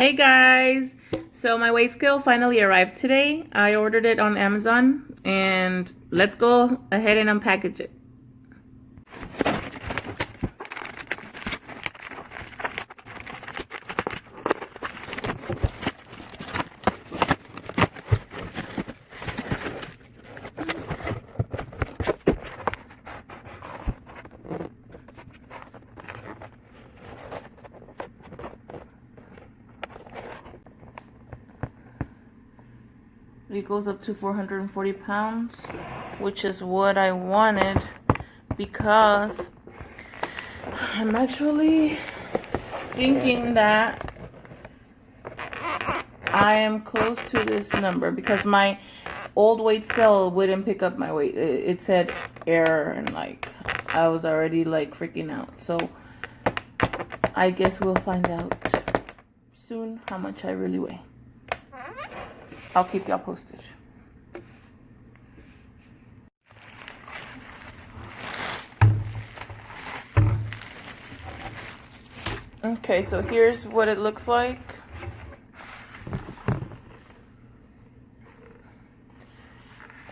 Hey guys, so my weight scale finally arrived today. I ordered it on Amazon and let's go ahead and unpackage it. It goes up to 440 pounds, which is what I wanted because I'm actually thinking that I am close to this number because my old weight scale wouldn't pick up my weight. It said error and like I was already like freaking out. So I guess we'll find out soon how much I really weigh. I'll keep y'all posted. Okay, so here's what it looks like.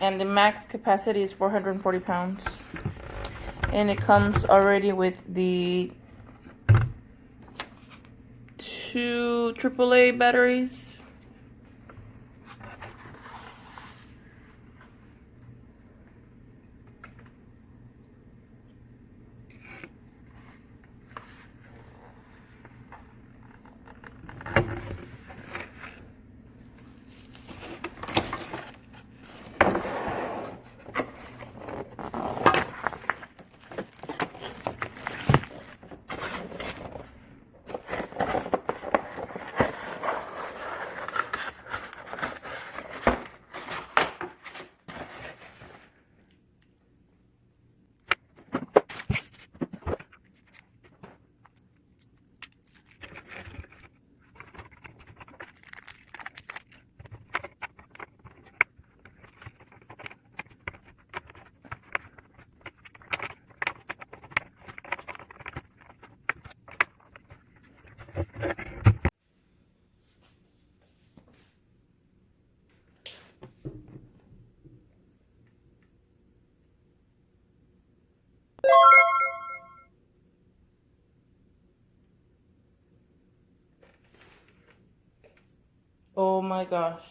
And the max capacity is 440 pounds. And it comes already with the 2 AAA batteries. Oh my gosh.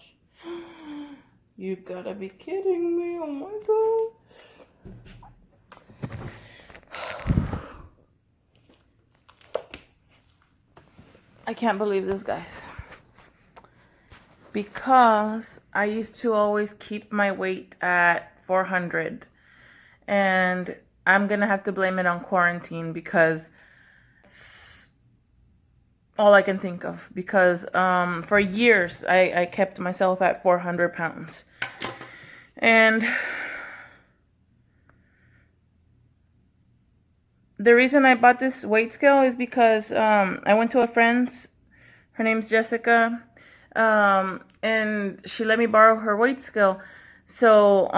You gotta be kidding me. Oh my gosh. I can't believe this, guys. Because I used to always keep my weight at 400. And I'm gonna have to blame it on quarantine because it's all I can think of. Because for years I kept myself at 400 pounds. And the reason I bought this weight scale is because I went to a friend's. Her name's Jessica. And she let me borrow her weight scale. So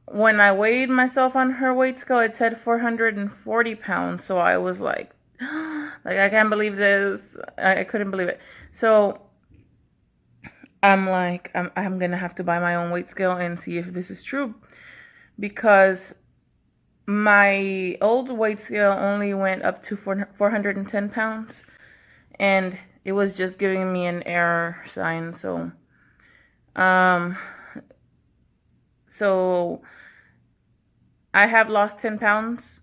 when I weighed myself on her weight scale, it said 440 pounds. So I was like I can't believe this. I couldn't believe it. So I'm like, I'm gonna have to buy my own weight scale and see if this is true, because my old weight scale only went up to 410 pounds, and it was just giving me an error sign. So so I have lost 10 pounds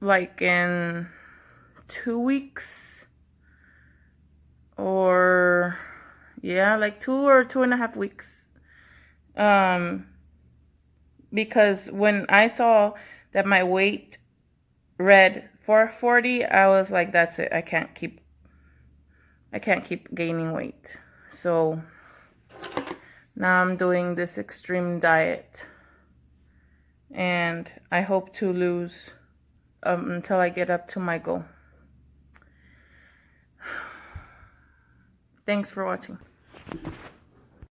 like in 2 weeks, or yeah, like 2 or 2.5 weeks. Because when I saw that my weight read 440, I was like, that's it. I can't keep gaining weight. So now I'm doing this extreme diet, and I hope to lose until I get up to my goal. Thanks for watching.